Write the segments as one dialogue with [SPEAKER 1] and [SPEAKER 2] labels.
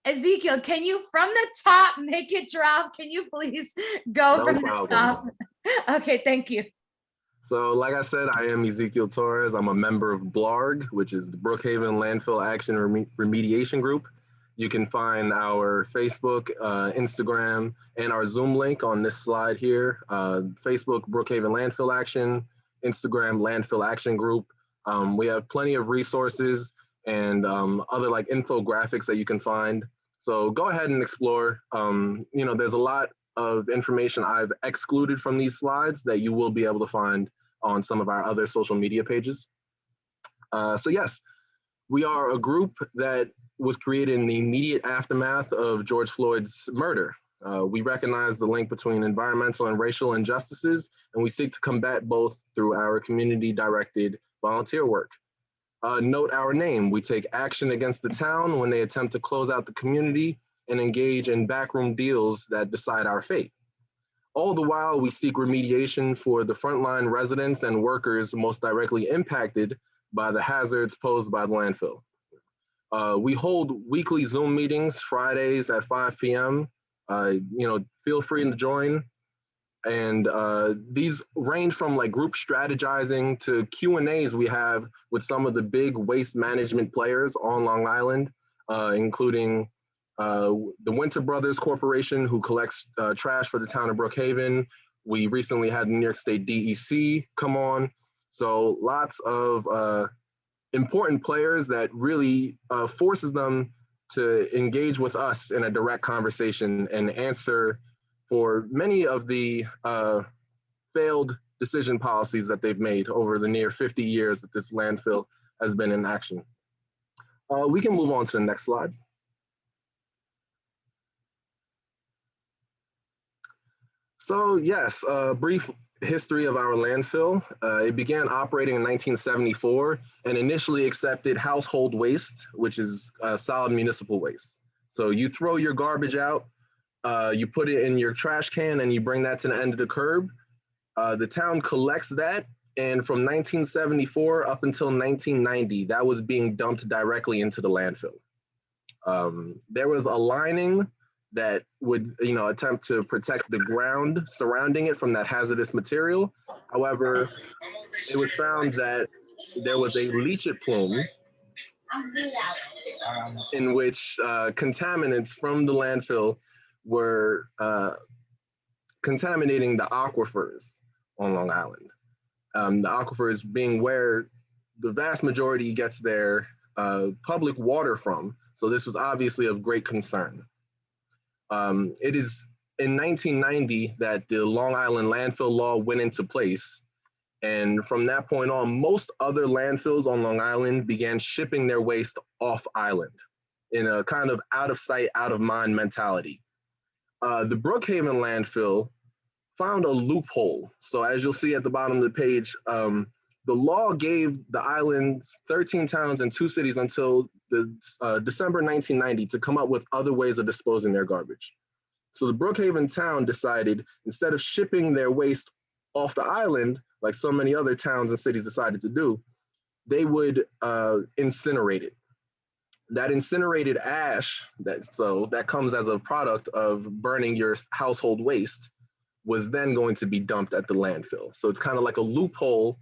[SPEAKER 1] Ezekiel, can you from the top make it drop? Can you please go
[SPEAKER 2] No
[SPEAKER 1] from the
[SPEAKER 2] problem.
[SPEAKER 1] top? Okay, thank you.
[SPEAKER 2] So like I said, I am Ezekiel Torres. I'm a member of BLARG, which is the Brookhaven Landfill Action Remediation Group. You can find our Facebook, Instagram, and our Zoom link on this slide here. Facebook, Brookhaven Landfill Action, Instagram, Landfill Action Group. We have plenty of resources and other like infographics that you can find. So go ahead and explore. There's a lot of information I've excluded from these slides that you will be able to find on some of our other social media pages. So yes, we are a group that was created in the immediate aftermath of George Floyd's murder. We recognize the link between environmental and racial injustices, and we seek to combat both through our community-directed volunteer work. Note our name. We take action against the town when they attempt to close out the community and engage in backroom deals that decide our fate. All the while, we seek remediation for the frontline residents and workers most directly impacted by the hazards posed by the landfill. We hold weekly Zoom meetings Fridays at 5 p.m. Feel free to join. And these range from like group strategizing to Q&As we have with some of the big waste management players on Long Island, including the Winter Brothers Corporation, who collects trash for the town of Brookhaven. We recently had the New York State DEC come on. So lots of important players that really forces them to engage with us in a direct conversation and answer for many of the failed decision policies that they've made over the near 50 years that this landfill has been in action. We can move on to the next slide. So yes, a brief history of our landfill. It began operating in 1974 and initially accepted household waste, which is solid municipal waste. So you throw your garbage out, you put it in your trash can and you bring that to the end of the curb. The town collects that, and from 1974 up until 1990, that was being dumped directly into the landfill. There was a lining that would attempt to protect the ground surrounding it from that hazardous material. However, it was found that there was a leachate plume in which contaminants from the landfill were contaminating the aquifers on Long Island. The aquifers being where the vast majority gets their public water from. So this was obviously of great concern. It is in 1990 that the Long Island landfill law went into place. And from that point on, most other landfills on Long Island began shipping their waste off island in a kind of out of sight, out of mind mentality. The Brookhaven landfill found a loophole. So as you'll see at the bottom of the page, the law gave the island's 13 towns and 2 cities until December 1990 to come up with other ways of disposing their garbage. So the Brookhaven town decided, instead of shipping their waste off the island, like so many other towns and cities decided to do, they would incinerate it. That incinerated ash, that comes as a product of burning your household waste, was then going to be dumped at the landfill. So it's kind of like a loophole,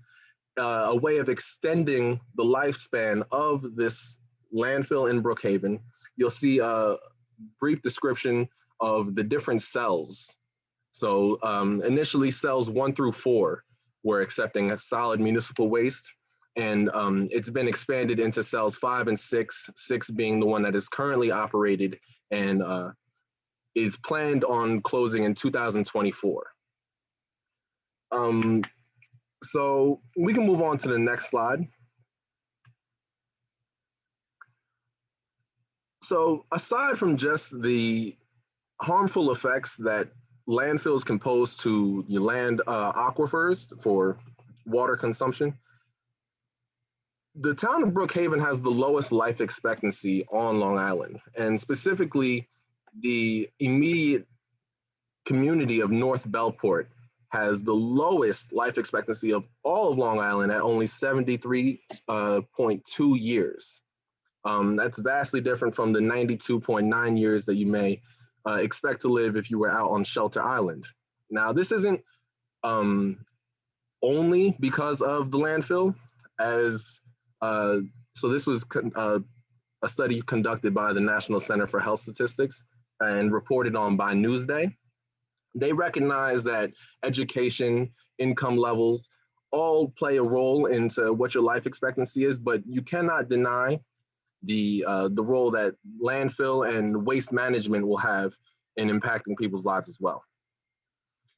[SPEAKER 2] a way of extending the lifespan of this landfill in Brookhaven. You'll see a brief description of the different cells. So initially cells 1 through 4 were accepting a solid municipal waste, and it's been expanded into cells 5 and 6, 6 being the one that is currently operated and is planned on closing in 2024. So we can move on to the next slide. So aside from just the harmful effects that landfills can pose to your land aquifers for water consumption, the town of Brookhaven has the lowest life expectancy on Long Island, and specifically the immediate community of North Bellport has the lowest life expectancy of all of Long Island at only 73.2 years. That's vastly different from the 92.9 years that you may expect to live if you were out on Shelter Island. Now, this isn't only because of the landfill, as so this was a study conducted by the National Center for Health Statistics and reported on by Newsday. They recognize that education, income levels, all play a role into what your life expectancy is, but you cannot deny the role that landfill and waste management will have in impacting people's lives as well.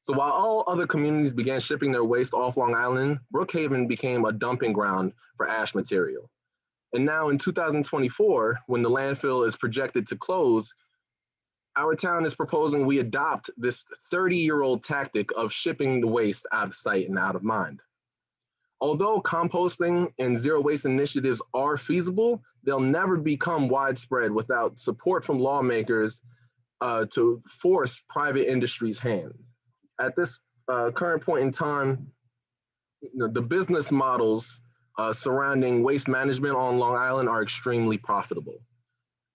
[SPEAKER 2] So while all other communities began shipping their waste off Long Island, Brookhaven became a dumping ground for ash material. And now in 2024, when the landfill is projected to close, our town is proposing we adopt this 30-year-old tactic of shipping the waste out of sight and out of mind. Although composting and zero waste initiatives are feasible, they'll never become widespread without support from lawmakers to force private industry's hand. At this current point in time, the business models surrounding waste management on Long Island are extremely profitable.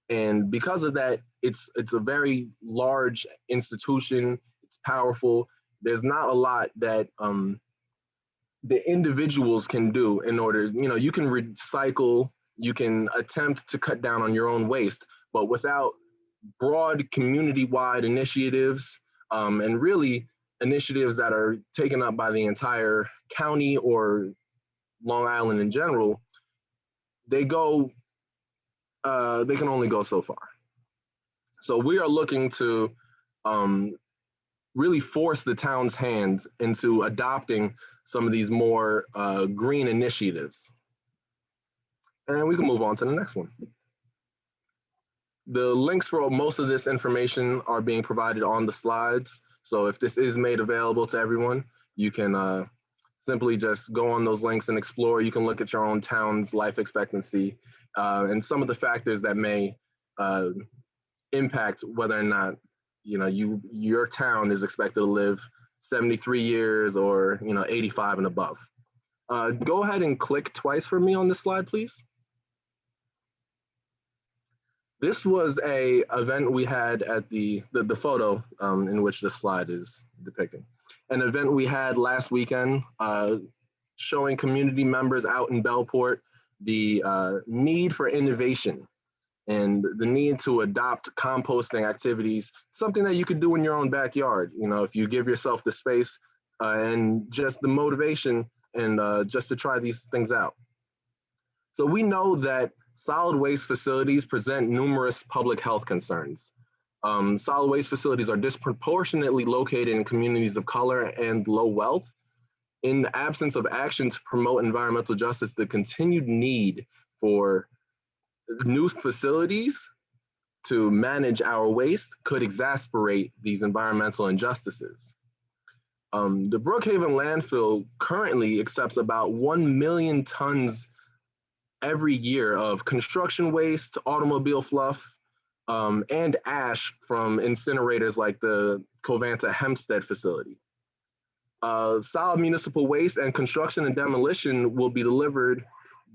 [SPEAKER 2] And because of that, it's a very large institution, it's powerful. There's not a lot that the individuals can do in order, you can recycle, you can attempt to cut down on your own waste, but without broad community-wide initiatives and really initiatives that are taken up by the entire county or Long Island in general, they can only go so far. So we are looking to really force the town's hands into adopting some of these more green initiatives. And we can move on to the next one. The links for most of this information are being provided on the slides. So if this is made available to everyone, you can simply just go on those links and explore. You can look at your own town's life expectancy and some of the factors that may impact whether or not your town is expected to live 73 years or 85 and above. Go ahead and click twice for me on this slide, please. This was a event we had at the photo in which this slide is depicting. An event we had last weekend showing community members out in Bellport the need for innovation and the need to adopt composting activities, something that you could do in your own backyard. If you give yourself the space and just the motivation and just to try these things out. So we know that solid waste facilities present numerous public health concerns. Solid waste facilities are disproportionately located in communities of color and low wealth. In the absence of action to promote environmental justice, the continued need for new facilities to manage our waste could exacerbate these environmental injustices. The Brookhaven landfill currently accepts about 1 million tons every year of construction waste, automobile fluff, and ash from incinerators like the Covanta Hempstead facility. Solid municipal waste and construction and demolition will be delivered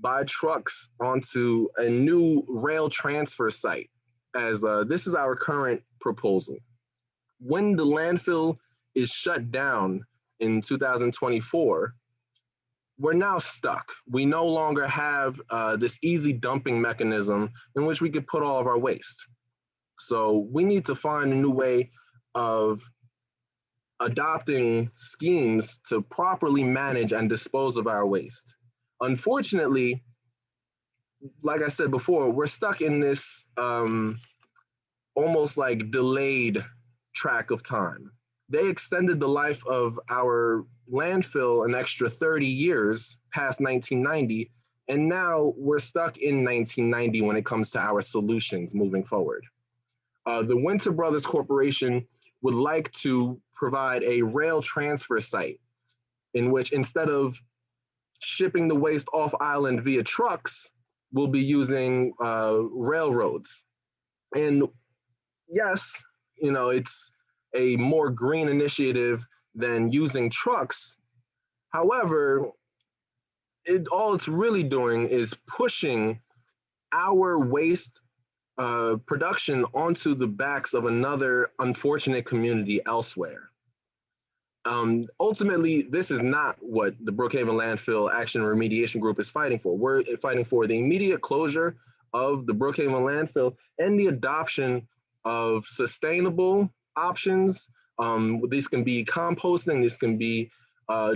[SPEAKER 2] by trucks onto a new rail transfer site, as this is our current proposal. When the landfill is shut down in 2024, we're now stuck. We no longer have this easy dumping mechanism in which we could put all of our waste. So we need to find a new way of adopting schemes to properly manage and dispose of our waste. Unfortunately, like I said before, we're stuck in this almost like delayed track of time. They extended the life of our landfill an extra 30 years past 1990, and now we're stuck in 1990 when it comes to our solutions moving forward. The Winter Brothers Corporation would like to provide a rail transfer site in which, instead of shipping the waste off island via trucks, we'll be using railroads. And yes, it's a more green initiative than using trucks. However, all it's really doing is pushing our waste production onto the backs of another unfortunate community elsewhere. Ultimately, this is not what the Brookhaven Landfill Action Remediation Group is fighting for. We're fighting for the immediate closure of the Brookhaven Landfill and the adoption of sustainable options. These can be composting, this can be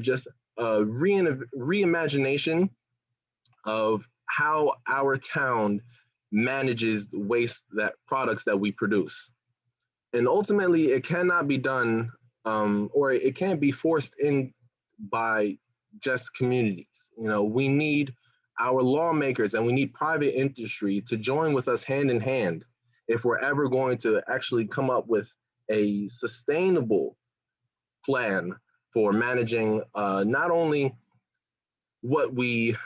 [SPEAKER 2] just a reimagination of how our town manages the waste products that we produce. And ultimately, it cannot be done or it can't be forced in by just communities. You know, we need our lawmakers and we need private industry to join with us hand in hand if we're ever going to actually come up with a sustainable plan for managing not only what we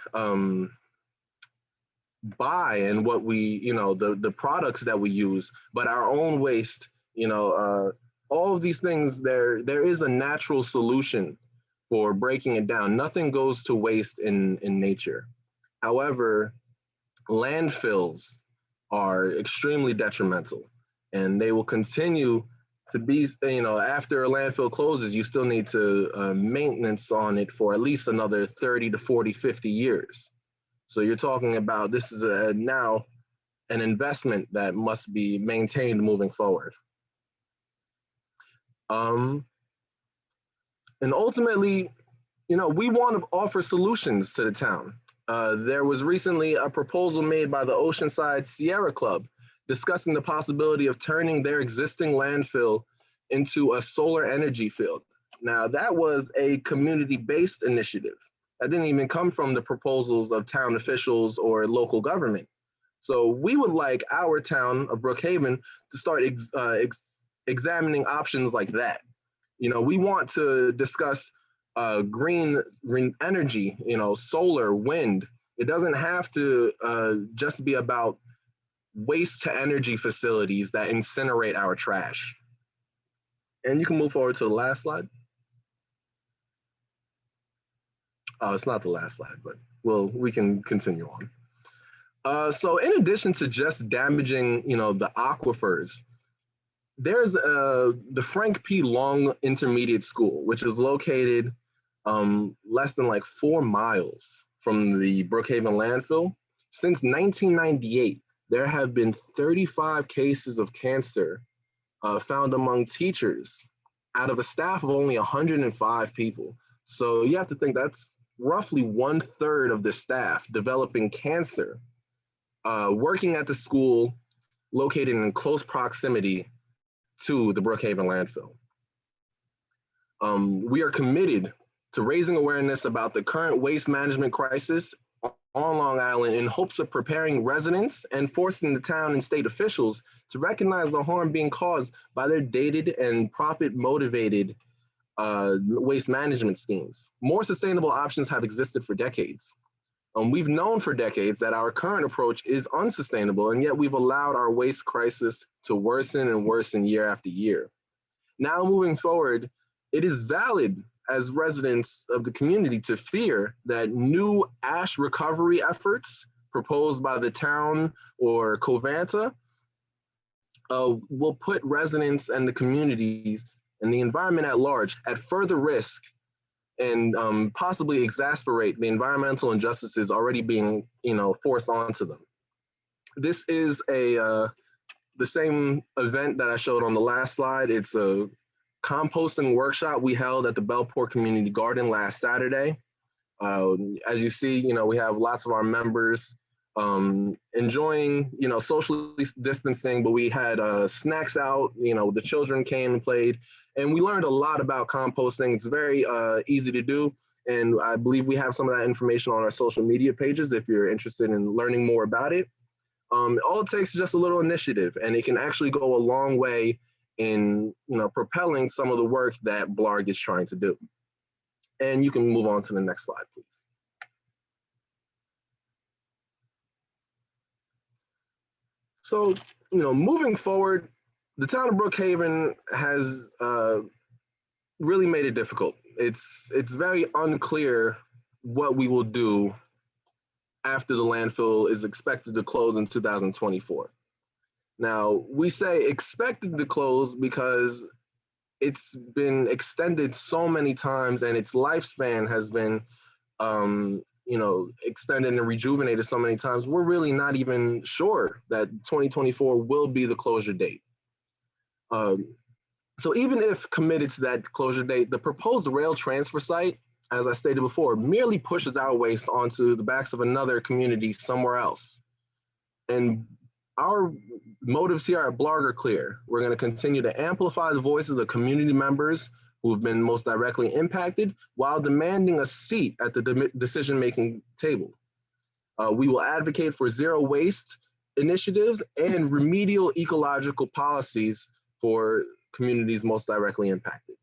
[SPEAKER 2] buy and what we, the products that we use, but our own waste, all of these things, there is a natural solution for breaking it down. Nothing goes to waste in nature. However, landfills are extremely detrimental and they will continue to be, after a landfill closes, you still need to maintenance on it for at least another 30 to 40, 50 years. So you're talking about this is now an investment that must be maintained moving forward. And ultimately, we want to offer solutions to the town. There was recently a proposal made by the Oceanside Sierra Club discussing the possibility of turning their existing landfill into a solar energy field. Now, that was a community-based initiative. That didn't even come from the proposals of town officials or local government. So we would like our town of Brookhaven to start examining options like that. We want to discuss green energy, solar, wind. It doesn't have to just be about waste to energy facilities that incinerate our trash. And you can move forward to the last slide. Oh, it's not the last slide, but we can continue on. So in addition to just damaging, the aquifers, there's the Frank P. Long Intermediate School, which is located less than like 4 miles from the Brookhaven landfill. Since 1998, there have been 35 cases of cancer found among teachers out of a staff of only 105 people. So you have to think that's roughly 1/3 of the staff developing cancer, working at the school located in close proximity to the Brookhaven landfill. We are committed to raising awareness about the current waste management crisis on Long Island in hopes of preparing residents and forcing the town and state officials to recognize the harm being caused by their dated and profit-motivated waste management schemes. More sustainable options have existed for decades. We've known for decades that our current approach is unsustainable, and yet we've allowed our waste crisis to worsen and worsen year after year. Now moving forward, it is valid as residents of the community to fear that new ash recovery efforts proposed by the town or Covanta will put residents and the communities and the environment at large at further risk and possibly exacerbate the environmental injustices already being, forced onto them. This is the same event that I showed on the last slide. It's a composting workshop we held at the Bellport Community Garden last Saturday. As you see, we have lots of our members enjoying, socially distancing, but we had snacks out, the children came and played, and we learned a lot about composting. It's very easy to do. And I believe we have some of that information on our social media pages if you're interested in learning more about it. All it takes is just a little initiative, and it can actually go a long way in propelling some of the work that BLARG is trying to do. And you can move on to the next slide, please. So, moving forward, the town of Brookhaven has really made it difficult. It's very unclear what we will do after the landfill is expected to close in 2024. Now, we say expected to close because it's been extended so many times and its lifespan has been extended and rejuvenated so many times. We're really not even sure that 2024 will be the closure date. So even if committed to that closure date, the proposed rail transfer site, as I stated before, merely pushes our waste onto the backs of another community somewhere else. And our motives here at BLARG are clear. We're going to continue to amplify the voices of community members who have been most directly impacted while demanding a seat at the decision-making table. We will advocate for zero waste initiatives and remedial ecological policies for communities most directly impacted.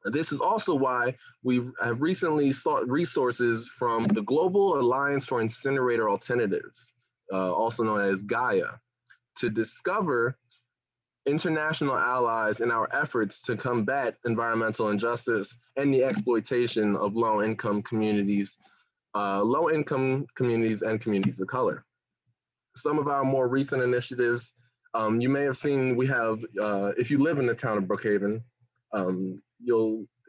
[SPEAKER 2] This is also why we have recently sought resources from the Global Alliance for Incinerator Alternatives, also known as Gaia, to discover international allies in our efforts to combat environmental injustice and the exploitation of low-income communities and communities of color. Some of our more recent initiatives, you may have seen, we have, if you live in the town of Brookhaven,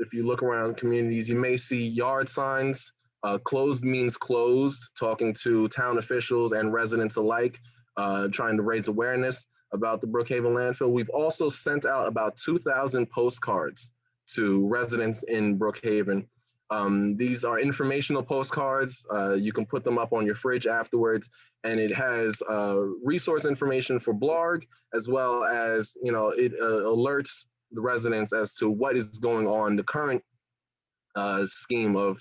[SPEAKER 2] if you look around communities, you may see yard signs. Closed means closed, talking to town officials and residents alike, trying to raise awareness about the Brookhaven landfill. We've also sent out about 2,000 postcards to residents in Brookhaven. These are informational postcards. You can put them up on your fridge afterwards, and it has resource information for BLARG, as well as, it alerts the residents as to what is going on, the current scheme of,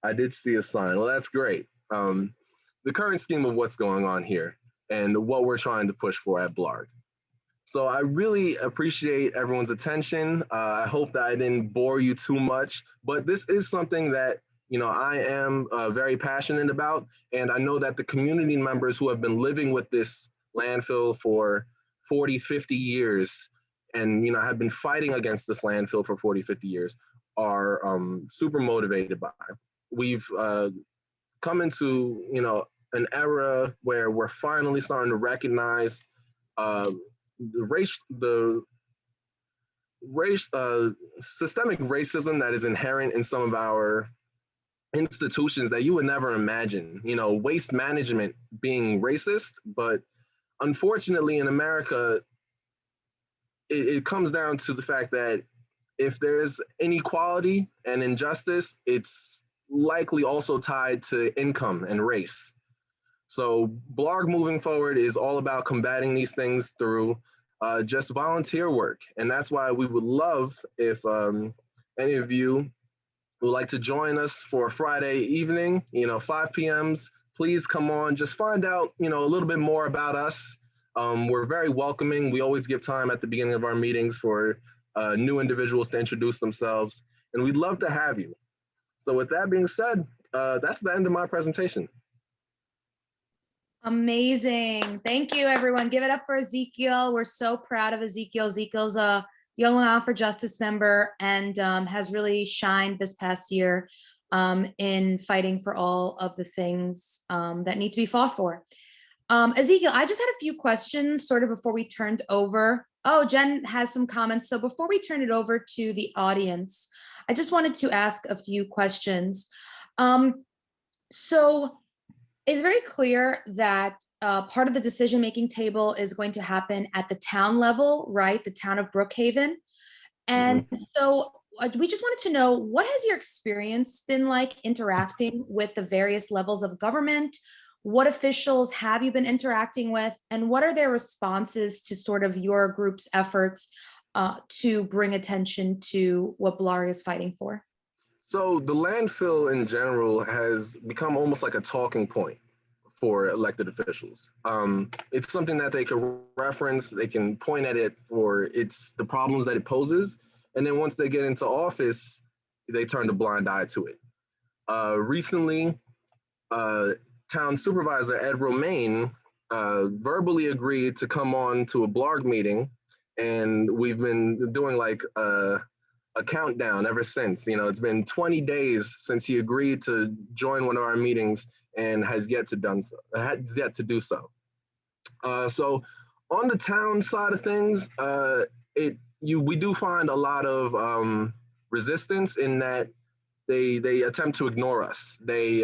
[SPEAKER 2] I did see a sign, well, that's great. The current scheme of what's going on here and what we're trying to push for at BLARG. So I really appreciate everyone's attention. I hope that I didn't bore you too much, but this is something that, I am very passionate about. And I know that the community members who have been living with this landfill for 40, 50 years and, have been fighting against this landfill for 40, 50 years are super motivated by it. We've come into, an era where we're finally starting to recognize systemic racism that is inherent in some of our institutions that you would never imagine. Waste management being racist, but unfortunately in America, it comes down to the fact that if there's inequality and injustice, it's likely also tied to income and race. So BLARG moving forward is all about combating these things through just volunteer work. And that's why we would love if any of you would like to join us for a Friday evening, 5 p.m. Please come on, just find out, a little bit more about us. We're very welcoming. We always give time at the beginning of our meetings for new individuals to introduce themselves, and we'd love to have you. So with that being said, that's the end of my presentation.
[SPEAKER 1] Amazing. Thank you, everyone. Give it up for Ezekiel. We're so proud of Ezekiel. Ezekiel's a Young Long Island for Justice member and has really shined this past year in fighting for all of the things that need to be fought for. Ezekiel, I just had a few questions sort of before we turned over. Oh, Jen has some comments. So before we turn it over to the audience, I just wanted to ask a few questions. So it's very clear that part of the decision-making table is going to happen at the town level, right? The town of Brookhaven. And so we just wanted to know, what has your experience been like interacting with the various levels of government? What officials have you been interacting with? And what are their responses to sort of your group's efforts to bring attention to what BLARG is fighting for?
[SPEAKER 2] So the landfill in general has become almost like a talking point for elected officials. It's something that they can reference, they can point at it for the problems that it poses. And then once they get into office, they turn a blind eye to it. Recently, Town Supervisor Ed Romaine verbally agreed to come on to a BLARG meeting, and we've been doing like a countdown ever since. It's been 20 days since he agreed to join one of our meetings, and has yet to do so. So on the town side of things, we do find a lot of resistance in that they attempt to ignore us. They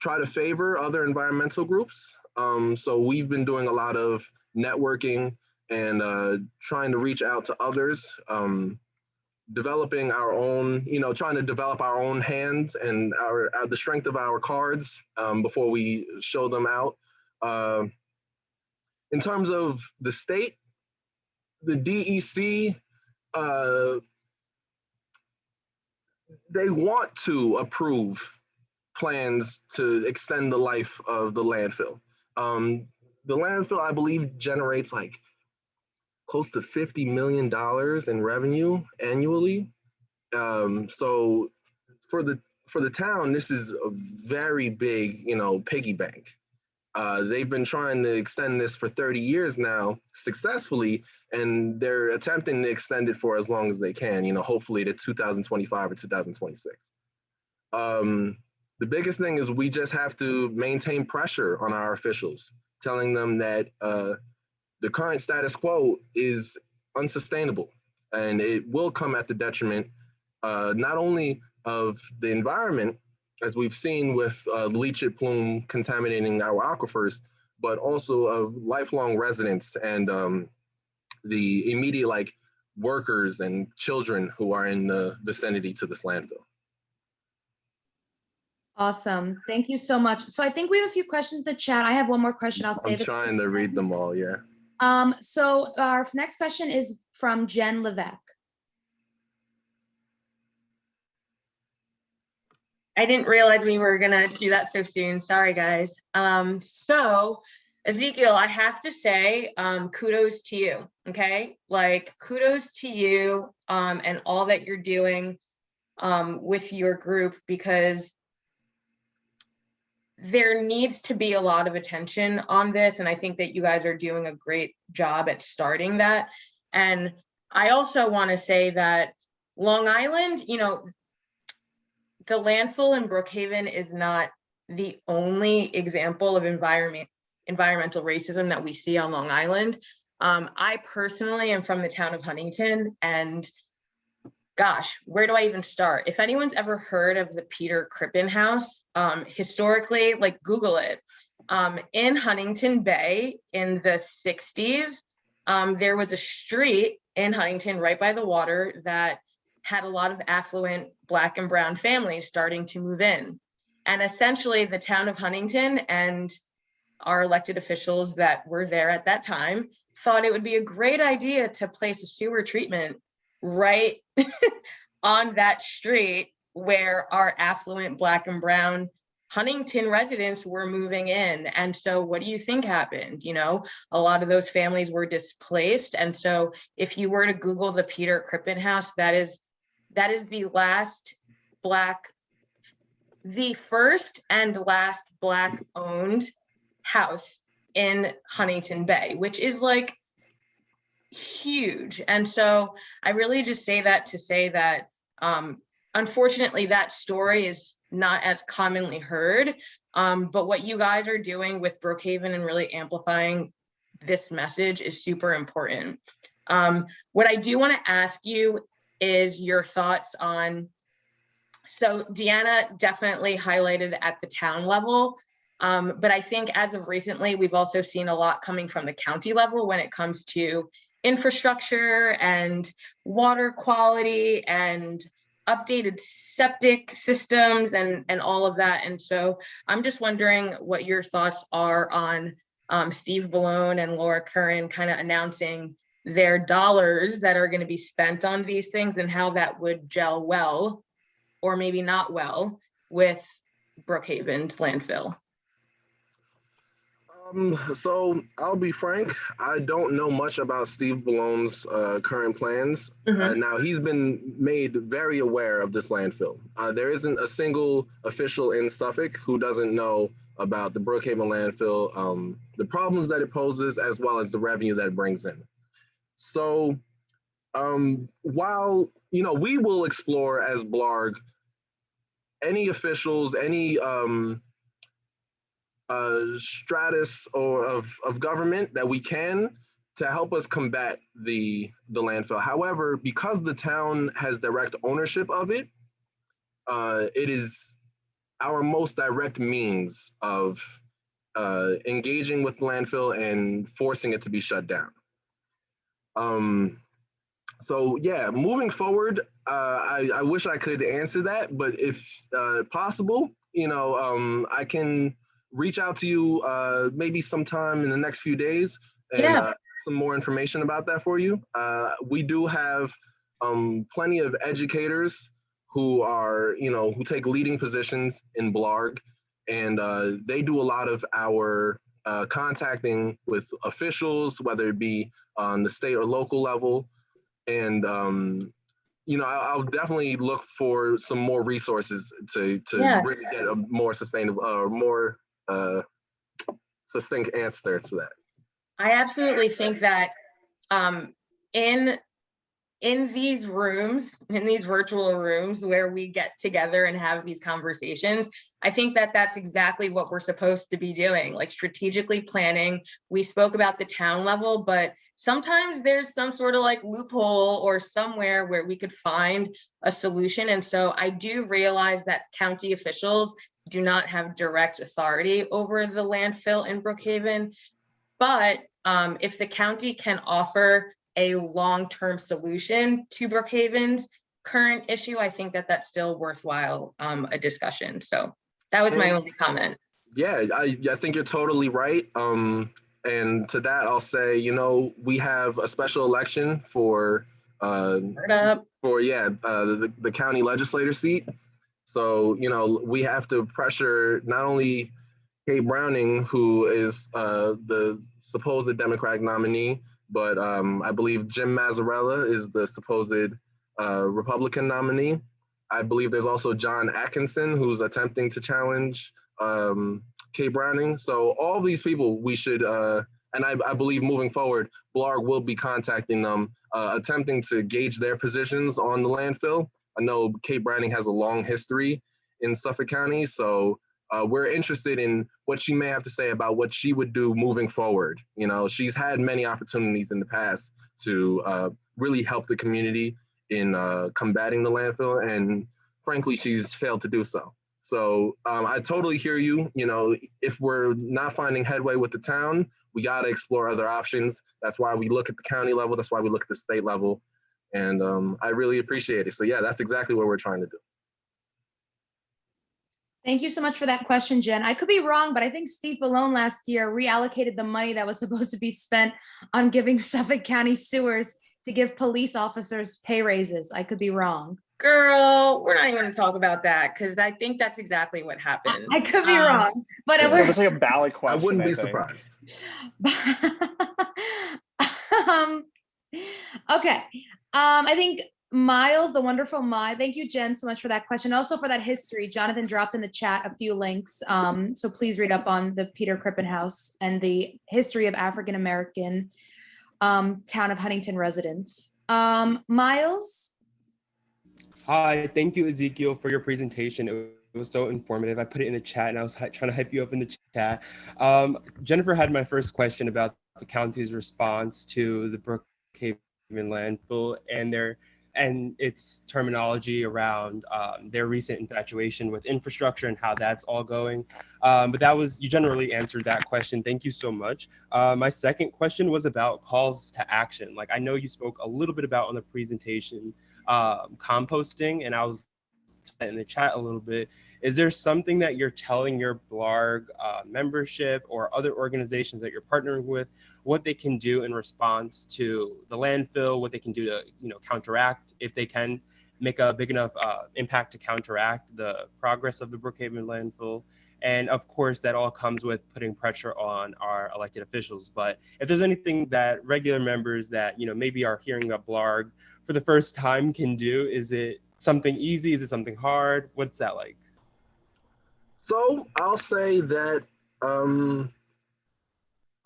[SPEAKER 2] try to favor other environmental groups. So we've been doing a lot of networking and trying to reach out to others, developing our own, trying to develop our own hands and the strength of our cards before we show them out. In terms of the state, the DEC, they want to approve plans to extend the life of the landfill. The landfill, I believe, generates like close to $50 million in revenue annually. So for the town, this is a very big, piggy bank. They've been trying to extend this for 30 years now successfully, and they're attempting to extend it for as long as they can, hopefully to 2025 or 2026. The biggest thing is we just have to maintain pressure on our officials, telling them that the current status quo is unsustainable, and it will come at the detriment not only of the environment, as we've seen with leachate plume contaminating our aquifers, but also of lifelong residents and the immediate workers and children who are in the vicinity to this landfill.
[SPEAKER 1] Awesome. Thank you so much. So I think we have a few questions in the chat. I have one more question. I'll save it.
[SPEAKER 2] I'm trying to read them all, yeah.
[SPEAKER 1] So our next question is from Jen Levesque.
[SPEAKER 3] I didn't realize we were gonna do that so soon. Sorry, guys. So Ezekiel, I have to say, kudos to you, okay? Kudos to you and all that you're doing with your group, because there needs to be a lot of attention on this. And I think that you guys are doing a great job at starting that. And I also want to say that Long Island, the landfill in Brookhaven is not the only example of environmental racism that we see on Long Island. I personally am from the town of Huntington, and gosh, where do I even start? If anyone's ever heard of the Peter Crippen House, historically, Google it. In Huntington Bay in the 60s, there was a street in Huntington right by the water that had a lot of affluent Black and brown families starting to move in. And essentially the town of Huntington and our elected officials that were there at that time thought it would be a great idea to place a sewer treatment right on that street where our affluent Black and brown Huntington residents were moving in. And so what do you think happened? A lot of those families were displaced. And so if you were to Google the Peter Crippen House, that is the first and last Black owned house in Huntington Bay, which is huge. And so I really just say that to say that unfortunately that story is not as commonly heard, but what you guys are doing with Brookhaven and really amplifying this message is super important. What I do want to ask you is your thoughts on, so Deanna definitely highlighted at the town level, but I think as of recently, we've also seen a lot coming from the county level when it comes to infrastructure and water quality and updated septic systems and all of that. And so I'm just wondering what your thoughts are on Steve Ballone and Laura Curran kind of announcing their dollars that are going to be spent on these things and how that would gel well, or maybe not well, with Brookhaven's landfill.
[SPEAKER 2] So I'll be frank, I don't know much about Steve Ballone's current plans. Now he's been made very aware of this landfill. There isn't a single official in Suffolk who doesn't know about the Brookhaven landfill, the problems that it poses, as well as the revenue that it brings in. So while, we will explore as BLARG any officials, any stratus or of government that we can to help us combat the landfill. However, because the town has direct ownership of it, it is our most direct means of engaging with the landfill and forcing it to be shut down. So yeah, moving forward, I wish I could answer that, but if possible, I can reach out to you maybe sometime in the next few days and
[SPEAKER 3] Yeah.
[SPEAKER 2] some more information about that for you. We do have plenty of educators who are, who take leading positions in BLARG, and they do a lot of our contacting with officials, whether it be on the state or local level. And I'll definitely look for some more resources to
[SPEAKER 3] Yeah.
[SPEAKER 2] really get a more sustainable, more succinct answer to that.
[SPEAKER 3] I absolutely think that um, in these rooms, in these virtual rooms where we get together and have these conversations, I think that that's exactly what we're supposed to be doing, like strategically planning. We spoke about the town level, but sometimes there's some sort of like loophole or somewhere where we could find a solution. And so I do realize that county officials do not have direct authority over the landfill in Brookhaven. But if the county can offer a long-term solution to Brookhaven's current issue, I think that that's still worthwhile a discussion. So that was my only comment.
[SPEAKER 2] Yeah, I think you're totally right. And to that, I'll say, we have a special election for the county legislator seat. So, we have to pressure not only Kay Browning, who is the supposed Democratic nominee, but I believe Jim Mazzarella is the supposed Republican nominee. I believe there's also John Atkinson, who's attempting to challenge Kay Browning. So all these people we should, and I believe moving forward, BLARG will be contacting them, attempting to gauge their positions on the landfill. I know Kay Browning has a long history in Suffolk County, so we're interested in what she may have to say about what she would do moving forward. She's had many opportunities in the past to really help the community in combating the landfill, and frankly, she's failed to do so. So I totally hear you. If we're not finding headway with the town, we got to explore other options. That's why we look at the county level. That's why we look at the state level. And I really appreciate it. So yeah, that's exactly what we're trying to do.
[SPEAKER 1] Thank you so much for that question, Jen. I could be wrong, but I think Steve Ballone last year reallocated the money that was supposed to be spent on giving Suffolk County sewers to give police officers pay raises. I could be wrong.
[SPEAKER 3] Girl, we're not even going to talk about that because I think that's exactly what happened.
[SPEAKER 1] I could be wrong, but
[SPEAKER 4] it's like a ballot question.
[SPEAKER 2] I wouldn't be surprised.
[SPEAKER 1] Okay. I think Miles, the wonderful Miles. Thank you, Jen, so much for that question. Also for that history, Jonathan dropped in the chat a few links. So please read up on the Peter Krippenhaus and the history of African-American town of Huntington residents. Miles?
[SPEAKER 5] Hi, thank you, Ezekiel, for your presentation. It was so informative. I put it in the chat and I was trying to hype you up in the chat. Jennifer had my first question about the county's response to the Brookhaven landfill and its terminology around their recent infatuation with infrastructure and how that's all going. But you generally answered that question. Thank you so much. My second question was about calls to action. Like I know you spoke a little bit about on the presentation composting, and I was in the chat a little bit. Is there something that you're telling your BLARG membership or other organizations that you're partnering with, what they can do in response to the landfill, what they can do to counteract, if they can make a big enough impact to counteract the progress of the Brookhaven landfill? And of course, that all comes with putting pressure on our elected officials. But if there's anything that regular members that maybe are hearing about BLARG for the first time can do, is it something easy? Is it something hard? What's that like?
[SPEAKER 2] So I'll say that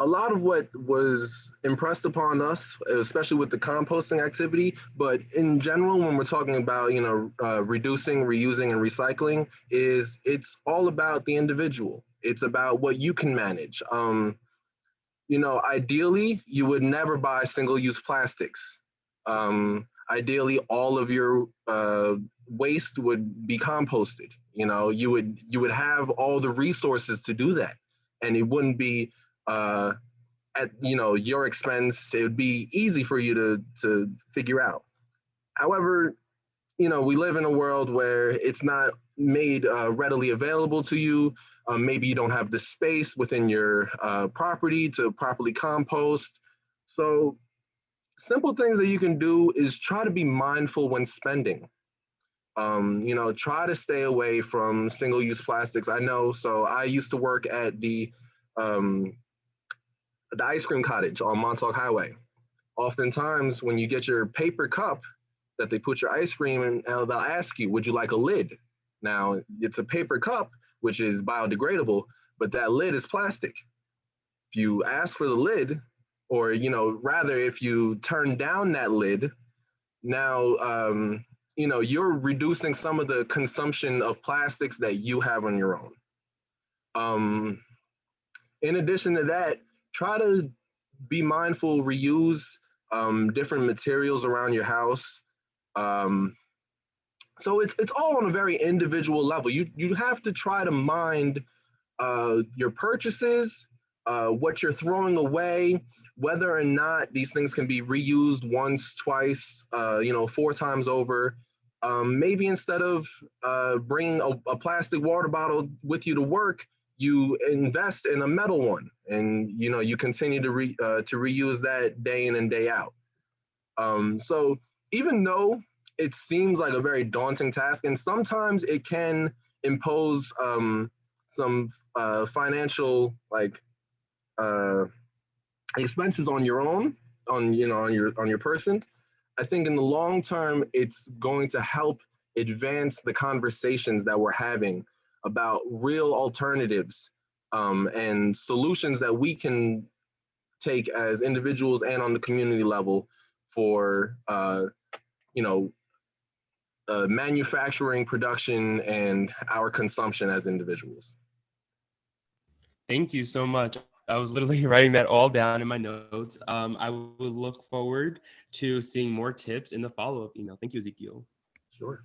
[SPEAKER 2] a lot of what was impressed upon us, especially with the composting activity, but in general, when we're talking about, reducing, reusing, and recycling, is it's all about the individual. It's about what you can manage. Ideally, you would never buy single-use plastics. Ideally, all of your waste would be composted. You would have all the resources to do that, and it wouldn't be at your expense. It would be easy for you to figure out. However, we live in a world where it's not made readily available to you. Maybe you don't have the space within your property to properly compost. So simple things that you can do is try to be mindful when spending. Try to stay away from single-use plastics. I know, so I used to work at um, the ice cream cottage on Montauk Highway. Oftentimes, when you get your paper cup that they put your ice cream in, they'll ask you, would you like a lid? Now, it's a paper cup, which is biodegradable, but that lid is plastic. If you ask for the lid, or, rather, if you turn down that lid, now, you're reducing some of the consumption of plastics that you have on your own. In addition to that, try to be mindful, reuse different materials around your house. So it's all on a very individual level. You have to try to mind your purchases, what you're throwing away, whether or not these things can be reused once, twice, 4 times over. Maybe instead of bringing a plastic water bottle with you to work, you invest in a metal one, and you continue to reuse that day in and day out. So even though it seems like a very daunting task, and sometimes it can impose some financial expenses on your own, on your person. I think in the long term, it's going to help advance the conversations that we're having about real alternatives and solutions that we can take as individuals and on the community level for manufacturing, production, and our consumption as individuals.
[SPEAKER 5] Thank you so much. I was literally writing that all down in my notes. I will look forward to seeing more tips in the follow-up email. Thank you, Ezekiel.
[SPEAKER 2] Sure.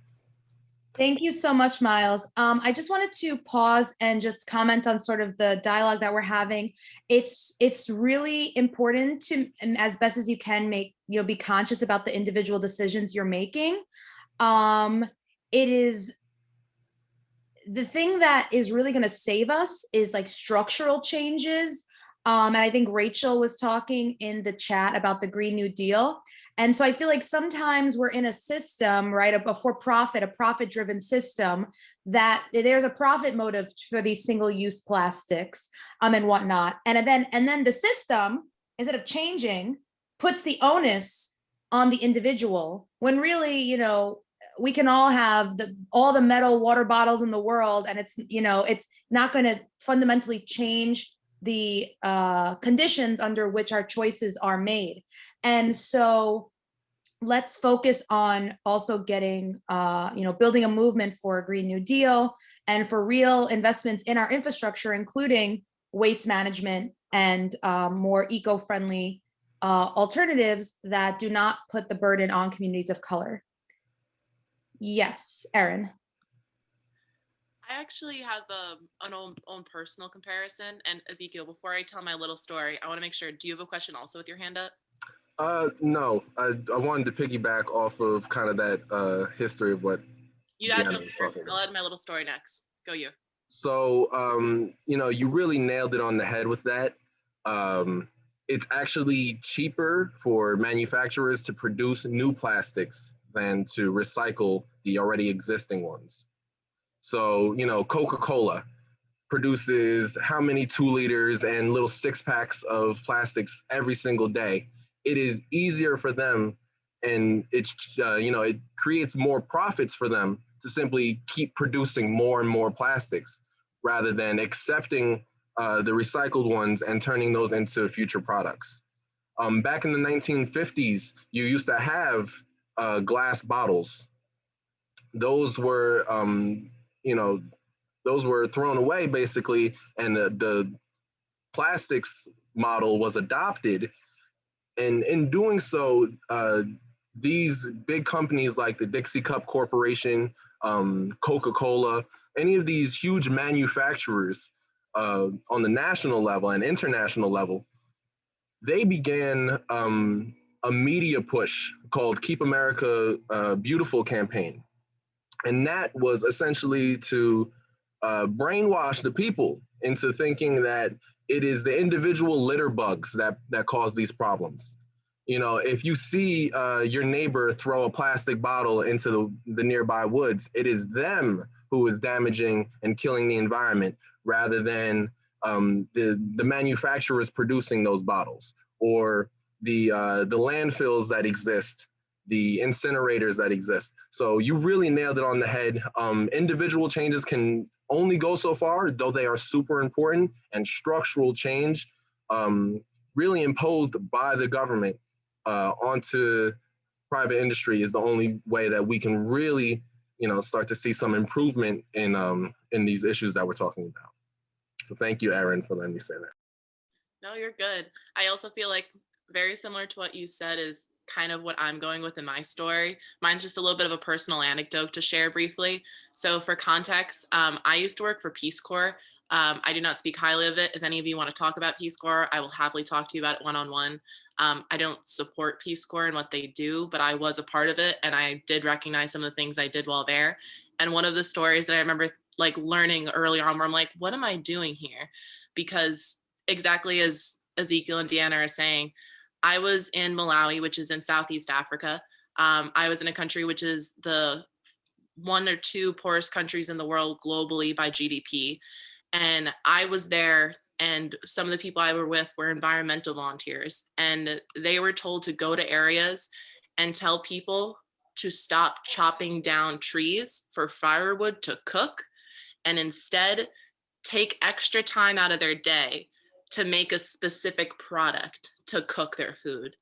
[SPEAKER 1] Thank you so much, Miles. I just wanted to pause and just comment on sort of the dialogue that we're having. It's really important to, and as best as you can, be conscious about the individual decisions you're making. It is the thing that is really going to save us is like structural changes. And I think Rachel was talking in the chat about the Green New Deal. And so I feel like sometimes we're in a system, right, a for-profit, a profit-driven system, that there's a profit motive for these single-use plastics and whatnot. And then the system, instead of changing, puts the onus on the individual, when really, we can all have all the metal water bottles in the world, and it's not going to fundamentally change the conditions under which our choices are made. And so let's focus on also getting, building a movement for a Green New Deal and for real investments in our infrastructure, including waste management and more eco-friendly alternatives that do not put the burden on communities of color. Yes, Erin.
[SPEAKER 4] I actually have an own personal comparison. And Ezekiel, before I tell my little story, I want to make sure, do you have a question also with your hand up?
[SPEAKER 2] No, I wanted to piggyback off of kind of that history of what
[SPEAKER 4] you had some. I'll add my little story next. Go you.
[SPEAKER 2] So, you really nailed it on the head with that. It's actually cheaper for manufacturers to produce new plastics than to recycle the already existing ones. So, Coca-Cola produces how many 2 liters and little 6-packs of plastics every single day. It is easier for them, and it's it creates more profits for them to simply keep producing more and more plastics rather than accepting the recycled ones and turning those into future products. Back in the 1950s, you used to have glass bottles. Those were, you know, those were thrown away basically, and the plastics model was adopted. And in doing so, these big companies like the Dixie Cup Corporation, Coca-Cola, any of these huge manufacturers on the national level and international level, they began a media push called Keep America Beautiful campaign. And that was essentially to brainwash the people into thinking that it is the individual litter bugs that cause these problems. You know, if you see your neighbor throw a plastic bottle into the nearby woods, it is them who is damaging and killing the environment rather than the manufacturers producing those bottles, or the landfills that exist, the incinerators that exist. So you really nailed it on the head. Individual changes can only go so far, though they are super important, and structural change really imposed by the government onto private industry is the only way that we can really, you know, start to see some improvement in these issues that we're talking about. So thank you, Aaron, for letting me say that.
[SPEAKER 4] No, you're good. I also feel like very similar to what you said is kind of what I'm going with in my story. Mine's just a little bit of a personal anecdote to share briefly. So for context, I used to work for Peace Corps. I do not speak highly of it. If any of you want to talk about Peace Corps, I will happily talk to you about it one-on-one. I don't support Peace Corps and what they do, but I was a part of it, and I did recognize some of the things I did while there. And one of the stories that I remember like learning early on where I'm like, what am I doing here? Because exactly as Ezekiel and Deanna are saying, I was in Malawi, which is in Southeast Africa. I was in a country which is the 1 or 2 poorest countries in the world globally by GDP. And I was there, and some of the people I were with were environmental volunteers. And they were told to go to areas and tell people to stop chopping down trees for firewood to cook, and instead take extra time out of their day to make a specific product to cook their food.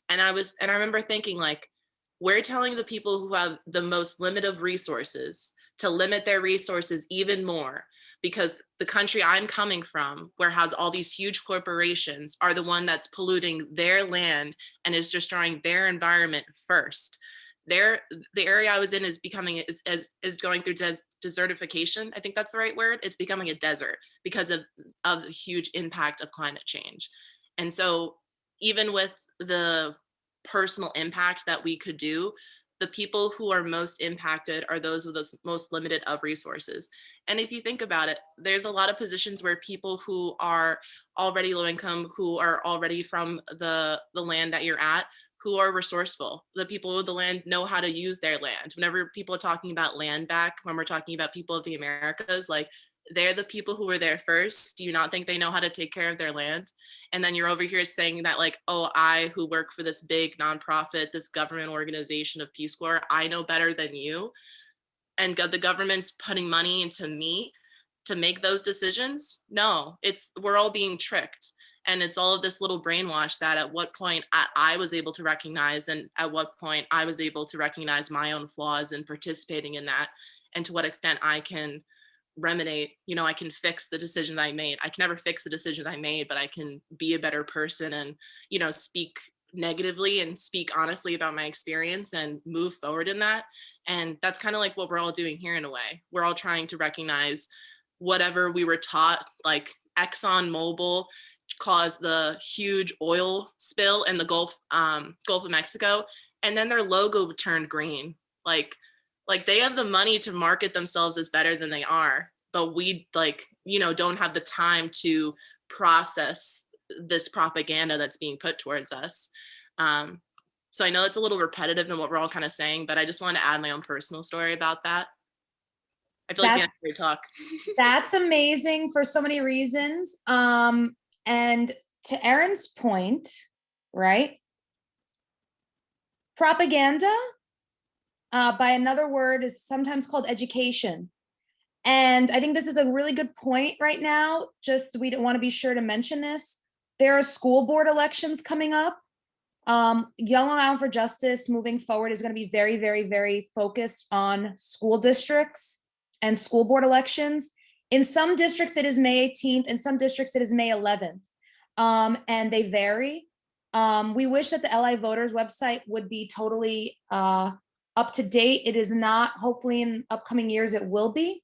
[SPEAKER 4] And I remember thinking, like, we're telling the people who have the most limited resources to limit their resources even more, because the country I'm coming from, where has all these huge corporations, are the one that's polluting their land and is destroying their environment first. The area I was in is going through desertification. I think that's the right word. It's becoming a desert because of the huge impact of climate change. And so even with the personal impact that we could do, the people who are most impacted are those with the most limited of resources. And if you think about it, there's a lot of positions where people who are already low income, who are already from the land that you're at, who are resourceful. The people with the land know how to use their land. Whenever people are talking about land back, when we're talking about people of the Americas, like, they're the people who were there first. Do you not think they know how to take care of their land? And then you're over here saying that, like, oh, I who work for this big nonprofit, this government organization of Peace Corps, I know better than you. And the government's putting money into me to make those decisions. No, we're all being tricked. And it's all of this little brainwash that at what point I was able to recognize, and at what point I was able to recognize my own flaws in participating in that, and to what extent I can remediate, I can fix the decision I made. I can never fix the decision I made, but I can be a better person and, speak negatively and speak honestly about my experience and move forward in that. And that's kind of like what we're all doing here in a way. We're all trying to recognize whatever we were taught, like ExxonMobil caused the huge oil spill in the Gulf of Mexico, and then their logo turned green. Like they have the money to market themselves as better than they are, but we don't have the time to process this propaganda that's being put towards us. So I know it's a little repetitive than what we're all kind of saying, but I just wanted to add my own personal story about that. I feel like Dan's ready to talk.
[SPEAKER 1] That's amazing for so many reasons. And to Aaron's point, right? Propaganda, by another word, is sometimes called education. And I think this is a really good point right now. Just we don't want to be sure to mention this. There are school board elections coming up. Young Long Island for Justice moving forward is going to be very, very, very focused on school districts and school board elections. In some districts, it is May 18th. In some districts, it is May 11th. And they vary. We wish that the LI Voters website would be totally up to date. It is not. Hopefully in upcoming years, it will be.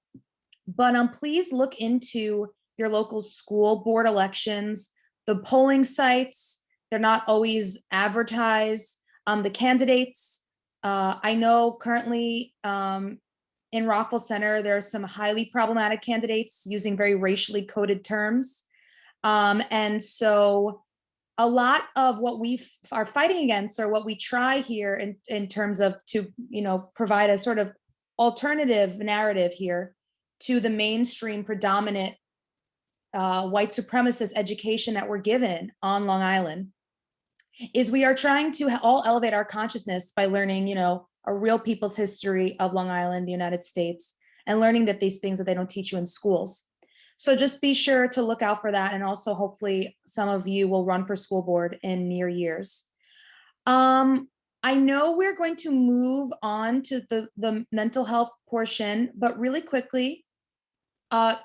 [SPEAKER 1] But please look into your local school board elections, the polling sites. They're not always advertised. The candidates, I know currently in Rockville Center, there are some highly problematic candidates using very racially coded terms. And so a lot of what we are fighting against, or what we try here in terms of to, provide a sort of alternative narrative here to the mainstream predominant white supremacist education that we're given on Long Island, is we are trying to all elevate our consciousness by learning, a real people's history of Long Island, the United States, and learning that these things that they don't teach you in schools. So just be sure to look out for that. And also hopefully some of you will run for school board in near years. I know we're going to move on to the mental health portion, but really quickly,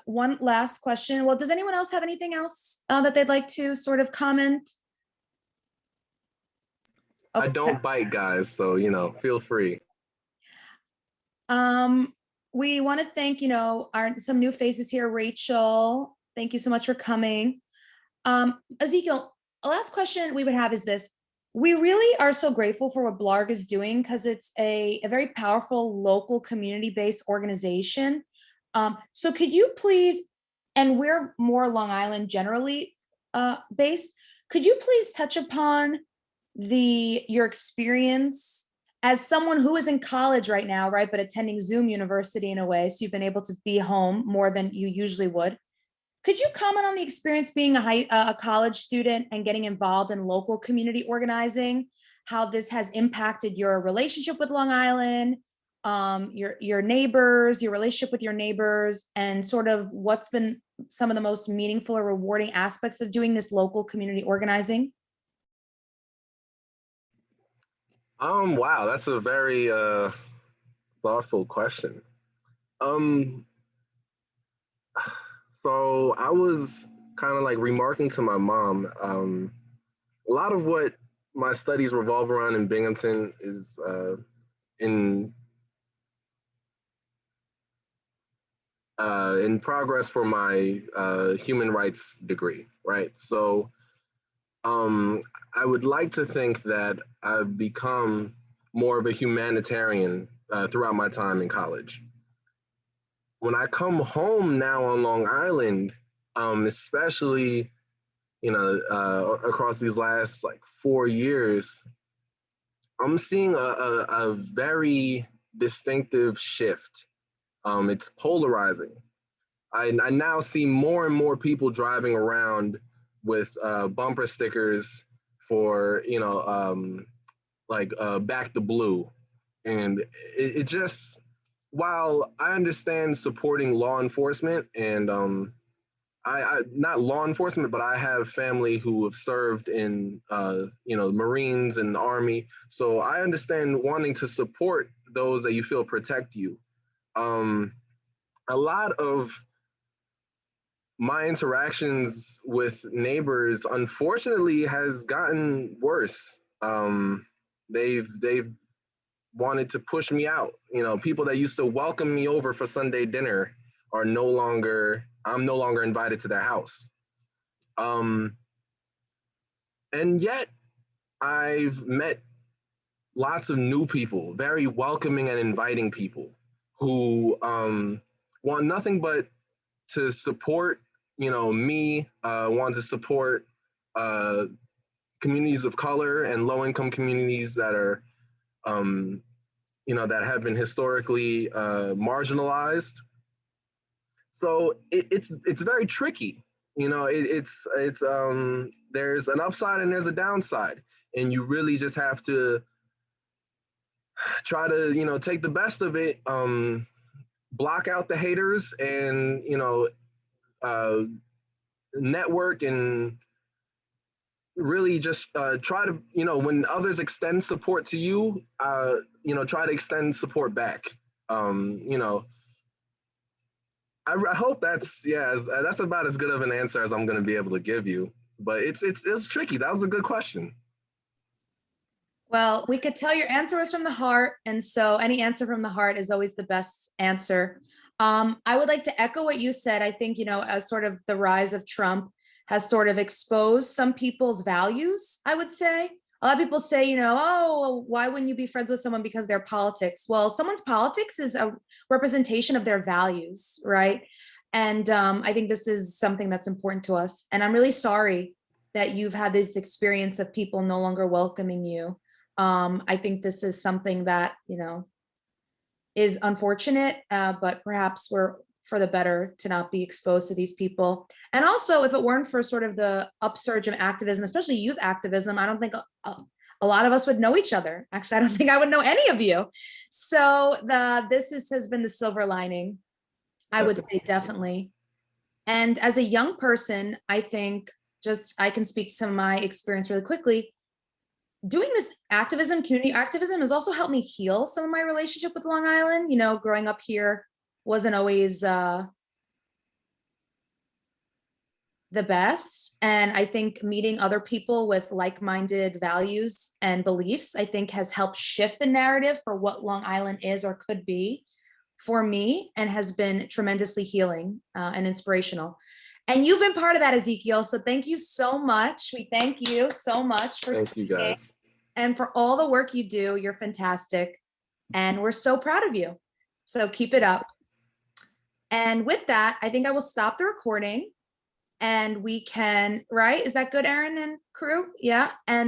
[SPEAKER 1] one last question. Well, does anyone else have anything else that they'd like to sort of comment?
[SPEAKER 2] I don't bite, guys, so feel free.
[SPEAKER 1] We want to thank some new faces here. Rachel, thank you so much for coming. Ezekiel, a last question we would have is this: we really are so grateful for what BLARG is doing, because it's a very powerful local community-based organization. So could you please, and we're more Long Island generally based, could you please touch upon your experience as someone who is in college right now, right, but attending Zoom University in a way, so you've been able to be home more than you usually would. Could you comment on the experience being a college student and getting involved in local community organizing, how this has impacted your relationship with Long Island, your neighbors, your relationship with your neighbors, and sort of what's been some of the most meaningful or rewarding aspects of doing this local community organizing?
[SPEAKER 2] Wow, that's a very thoughtful question. So I was kind of like remarking to my mom, a lot of what my studies revolve around in Binghamton is in progress for my human rights degree, right? So I would like to think that I've become more of a humanitarian throughout my time in college. When I come home now on Long Island, especially, across these last like 4 years, I'm seeing a very distinctive shift. It's polarizing. I now see more and more people driving around with bumper stickers for, back the blue. And it just, while I understand supporting law enforcement, and I not law enforcement, but I have family who have served in, Marines and the Army. So I understand wanting to support those that you feel protect you. A lot of my interactions with neighbors, unfortunately, has gotten worse. They've wanted to push me out. People that used to welcome me over for Sunday dinner I'm no longer invited to their house. And yet I've met lots of new people, very welcoming and inviting people who want nothing but to support, me, want to support communities of color and low-income communities that are, that have been historically marginalized. So it's very tricky. There's an upside and there's a downside, and you really just have to try to, take the best of it. block out the haters and, network and really just try to, when others extend support to you, try to extend support back. I hope that's about as good of an answer as I'm going to be able to give you. But it's tricky. That was a good question.
[SPEAKER 1] Well, we could tell your answer was from the heart, and so any answer from the heart is always the best answer. I would like to echo what you said. I think, as sort of the rise of Trump has sort of exposed some people's values, I would say. A lot of people say, oh, why wouldn't you be friends with someone because their politics? Well, someone's politics is a representation of their values, right? And I think this is something that's important to us. And I'm really sorry that you've had this experience of people no longer welcoming you. I think this is something that, is unfortunate, but perhaps we're for the better to not be exposed to these people. And also, if it weren't for sort of the upsurge of activism, especially youth activism, I don't think a lot of us would know each other. Actually, I don't think I would know any of you. So has been the silver lining, I would say, definitely. And as a young person, I think I can speak to some of my experience really quickly. Doing this activism, community activism, has also helped me heal some of my relationship with Long Island. Growing up here wasn't always the best. And I think meeting other people with like-minded values and beliefs, I think, has helped shift the narrative for what Long Island is or could be for me, and has been tremendously healing and inspirational. And you've been part of that, Ezekiel. So thank you so much. We thank you so much for
[SPEAKER 2] Thank you guys.
[SPEAKER 1] and for all the work you do. You're fantastic. And we're so proud of you. So keep it up. And with that, I think I will stop the recording and we can, right? Is that good, Aaron and crew? Yeah. And